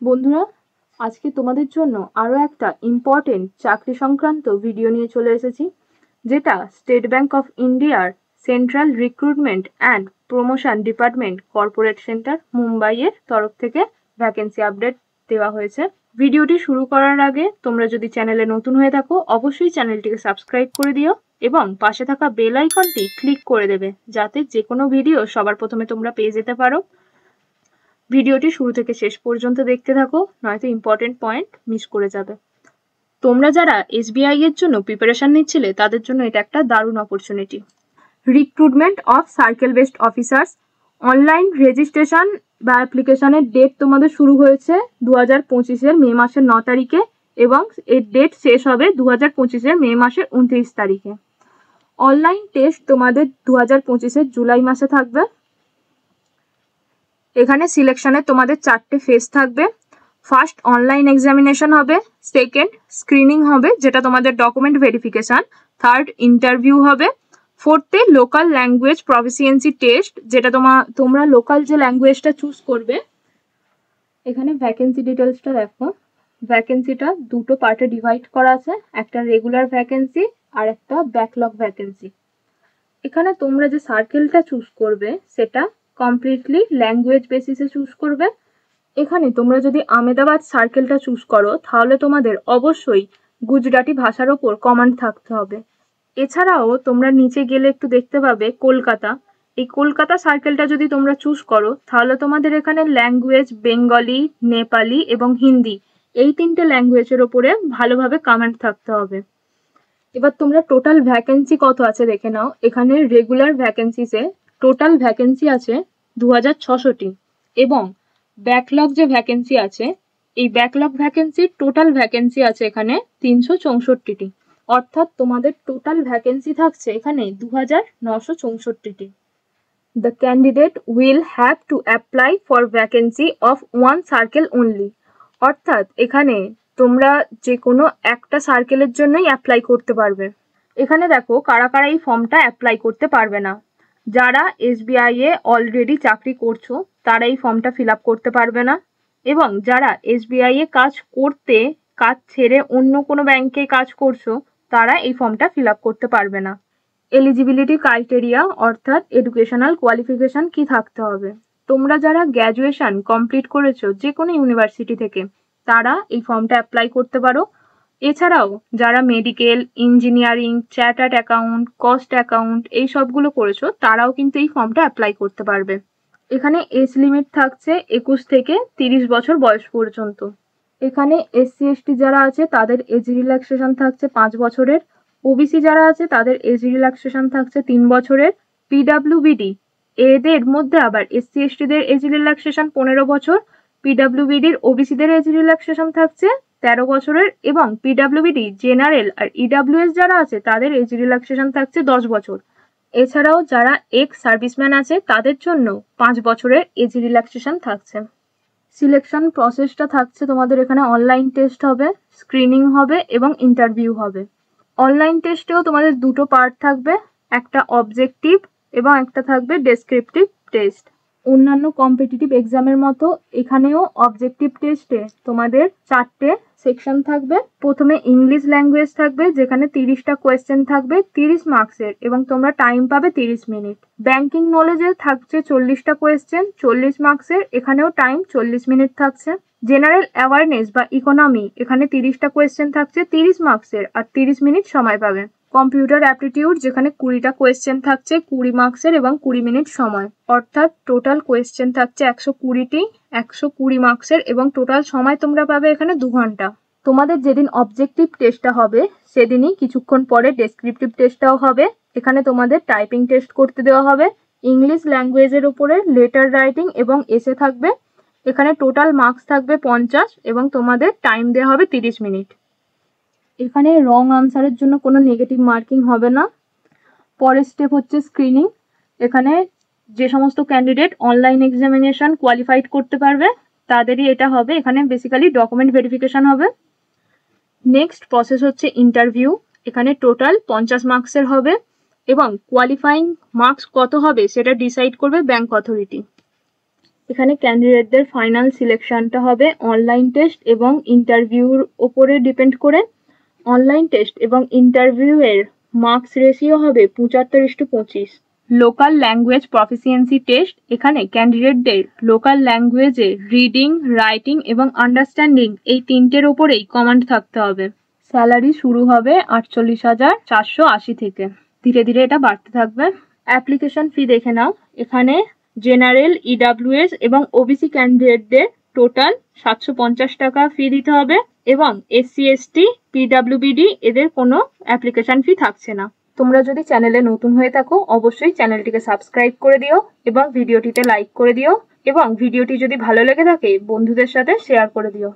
বন্ধুরা, আজকে তোমাদের জন্য আরও একটা ইম্পর্টেন্ট চাকরি সংক্রান্ত ভিডিও নিয়ে চলে এসেছি, যেটা স্টেট ব্যাংক অফ ইন্ডিয়ার central recruitment and promotion department corporate centre মুম্বাইয়ের তরফ থেকে ভ্যাকেন্সি আপডেট দেওয়া হয়েছে। ভিডিওটি শুরু করার আগে তোমরা যদি চ্যানেলে নতুন হয়ে থাকো অবশ্যই চ্যানেলটিকে সাবস্ক্রাইব করে দিও এবং পাশে থাকা বেল আইকনটি ক্লিক করে দেবে, যাতে যে কোনো ভিডিও সবার প্রথমে তোমরা পেয়ে যেতে পারো। ভিডিওটি শুরু থেকে শেষ পর্যন্ত দেখতে থাকো, নয়তো ইম্পর্টেন্ট পয়েন্ট মিস করে যাবে। তোমরা যারা এসবিআই এর জন্য প্রিপারেশন নিচ্ছিলে তাদের জন্য এটা একটা দারুণ opportunity. Recruitment of circle based officers online registration বা অ্যাপ্লিকেশনের ডেট তোমাদের শুরু হয়েছে 2025-এর মে মাসের 9 তারিখে এবং এর ডেট শেষ হবে 2025-এর মে মাসের 29 তারিখে। অনলাইন টেস্ট তোমাদের 2025-এর জুলাই মাসে থাকবে। এখানে সিলেকশনে তোমাদের 4টে ফেজ থাকবে। ফার্স্ট অনলাইন এক্সামিনেশন হবে, সেকেন্ড স্ক্রিনিং হবে যেটা তোমাদের ডকুমেন্ট ভেরিফিকেশন, থার্ড ইন্টারভিউ হবে, ফোর্থে লোকাল ল্যাঙ্গুয়েজ প্রফিসিয়েন্সি টেস্ট যেটা তোমরা লোকাল যে ল্যাঙ্গুয়েজটা চুজ করবে। এখানে ভ্যাকেন্সি ডিটেলসটা দেখো। ভ্যাকেন্সিটা দুটো পার্টে ডিভাইড করা আছে, একটা রেগুলার ভ্যাকেন্সি আর একটা ব্যাকলগ ভ্যাকেন্সি। এখানে তোমরা যে সার্কেলটা চুজ করবে সেটা কমপ্লিটলি ল্যাঙ্গুয়েজ বেসিসে চুজ করবে। এখানে তোমরা যদি আহমেদাবাদ সার্কেলটা চুজ করো তাহলে তোমাদের অবশ্যই গুজরাটি ভাষার ওপর কমান্ড থাকতে হবে। এছাড়াও তোমরা নিচে গেলে একটু দেখতে পাবে কলকাতা। এই কলকাতা সার্কেলটা যদি তোমরা চুজ করো তাহলে তোমাদের এখানে ল্যাঙ্গুয়েজ বেঙ্গলি, নেপালি এবং হিন্দি এই 3টে ল্যাঙ্গুয়েজের ওপরে ভালোভাবে কমান্ড থাকতে হবে। এবার তোমরা টোটাল ভ্যাকেন্সি কত আছে দেখে নাও। এখানে রেগুলার ভ্যাকেন্সিসে টোটাল ভ্যাকেন্সি আছে 2600টি এবং ব্যাকলগ যে ভ্যাকেন্সি আছে এই ব্যাকলগ ভ্যাকেন্সির টোটাল ভ্যাকেন্সি আছে এখানে 364টি, অর্থাৎ তোমাদের টোটাল ভ্যাকেন্সি থাকছে এখানে 2964টি। The candidate will have to apply for vacancy of one circle only, অর্থাৎ এখানে তোমরা যে কোনো একটা সার্কেলের জন্যই অ্যাপ্লাই করতে পারবে। এখানে দেখো কারা কারা এই ফর্মটা অ্যাপ্লাই করতে পারবে না। যারা এসবিআই এ অলরেডি চাকরি করছো তারা এই ফর্মটা ফিল আপ করতে পারবে না, এবং যারা এসবিআই এ কাজ ছেড়ে অন্য কোনো ব্যাংকে কাজ করছো তারা এই ফর্মটা ফিল আপ করতে পারবে না। এলিজিবিলিটি ক্রাইটেরিয়া অর্থাৎ এডুকেশনাল কোয়ালিফিকেশন কি থাকতে হবে। তোমরা যারা গ্র্যাজুয়েশন কমপ্লিট করেছো যে কোনো ইউনিভার্সিটি থেকে তারা এই ফর্মটা অ্যাপ্লাই করতে পারো। এছাড়াও যারা medical, engineering, chartered account, cost account এই সবগুলো করেছো তারাও কিন্তু এই ফর্মটা অ্যাপ্লাই করতে পারবে। এখানে এজ লিমিট থাকছে 21 থেকে 30 বছর বয়স পর্যন্ত। এখানে এসসি এসটি যারা আছে তাদের এজ রিল্যাক্সেশন থাকছে 5 বছরের। ওবিসি যারা আছে তাদের এজ রিল্যাক্সেশন থাকছে 3 বছরের। পিডাব্লিউবিডি এদের মধ্যে আবার এসসি এসটিদের এজ রিল্যাক্সেশন 15 বছর, পিডাব্লিউবিডির ওবিসিদের এজ রিল্যাক্সেশন থাকছে 13 বছরের এবং পিডাব্লিউবিডি জেনারেল আর ইডাব্লিউএস যারা আছে তাদের এজ রিল্যাক্সেশন থাকছে 10 বছর। এছাড়াও যারা এক্স সার্ভিসম্যান আছে তাদের জন্য 5 বছরের এজ রিল্যাক্সেশন থাকছে। সিলেকশন প্রসেসটা থাকছে তোমাদের এখানে অনলাইন টেস্ট হবে, স্ক্রিনিং হবে এবং ইন্টারভিউ হবে। অনলাইন টেস্টেও তোমাদের দুটো পার্ট থাকবে, একটা অবজেক্টিভ এবং একটা থাকবে ডেসক্রিপটিভ টেস্ট। অন্যান্য কম্পিটিটিভ এক্সামের মতো এখানেও অবজেক্টিভ টেস্টে তোমাদের 4টে সেকশন থাকবে। প্রথমে ইংলিশ ল্যাঙ্গুয়েজ থাকবে যেখানে 30টা কোয়েশ্চেন থাকবে 30 মার্কসের এবং তোমরা টাইম পাবে 30 মিনিট। ব্যাংকিং নলেজে থাকছে 40টা কোয়েশ্চেন 40 মার্কসের, এখানেও টাইম 40 মিনিট থাকছে। জেনারেল অ্যাওয়ারনেস বা ইকোনমি এখানে 30টা কোয়েশ্চেন থাকছে 30 মার্কসের আর 30 মিনিট সময় পাবে। কম্পিউটার অ্যাপটিটিউড যেখানে 20টা কোয়েশ্চেন থাকছে 20 মার্কসের এবং 20 মিনিট সময়, অর্থাৎ টোটাল কোয়েশ্চেন থাকছে 120টি 120 মার্কসের এবং টোটাল সময় তোমরা পাবে এখানে 2 ঘন্টা। তোমাদের যেদিন অবজেক্টিভ টেস্টটা হবে সেদিনই কিছুক্ষণ পরে ডেসক্রিপটিভ টেস্টটাও হবে। এখানে তোমাদের টাইপিং টেস্ট করতে দেওয়া হবে। ইংলিশ ল্যাঙ্গুয়েজের উপরে লেটার রাইটিং এবং এসে থাকবে। এখানে টোটাল মার্কস থাকবে 50 এবং তোমাদের টাইম দেওয়া হবে 30 মিনিট। এখানে রং আনসারের জন্য কোনো নেগেটিভ মার্কিং হবে না। পরের স্টেপ হচ্ছে স্ক্রিনিং। এখানে যে সমস্ত ক্যান্ডিডেট অনলাইন এক্সামিনেশন কোয়ালিফাইড করতে পারবে তাদেরই এটা হবে। এখানে বেসিক্যালি ডকুমেন্ট ভেরিফিকেশন হবে। নেক্সট প্রসেস হচ্ছে ইন্টারভিউ। এখানে টোটাল 50 মার্কসের হবে এবং কোয়ালিফাইং মার্কস কত হবে সেটা ডিসাইড করবে ব্যাংক অথরিটি। এখানে ক্যান্ডিডেটদের ফাইনাল সিলেকশনটা হবে অনলাইন টেস্ট এবং ইন্টারভিউর ওপরে ডিপেন্ড করে। অনলাইন টেস্ট এবং ইন্টারভিউয়ের মার্কস রেশিও হবে 75:25। লোকাল ল্যাঙ্গুয়েজ প্রফিসিয়েন্সি টেস্ট, এখানে ক্যান্ডিডেটদের লোকাল ল্যাঙ্গুয়েজে রিডিং, রাইটিং এবং আন্ডারস্ট্যান্ডিং এই তিনটের ওপরেই কমান্ড থাকতে হবে। স্যালারি শুরু হবে 48,480 থেকে, ধীরে ধীরে এটা বাড়তে থাকবে। অ্যাপ্লিকেশন ফি দেখে নাও। এখানে জেনারেল, ইডাব্লিউএস এবং ওবিসি ক্যান্ডিডেটদের টোটাল 750 টাকা ফি দিতে হবে এবং এসসি, এসটি, পিডাব্লিউবিডি এদের কোনো অ্যাপ্লিকেশন ফি থাকছে না। তোমরা যদি চ্যানেলে নতুন হয়ে থাকো অবশ্যই চ্যানেলটিকে সাবস্ক্রাইব করে দিও এবং ভিডিওটিতে লাইক করে দিও এবং ভিডিওটি যদি ভালো লেগে থাকে বন্ধুদের সাথে শেয়ার করে দিও।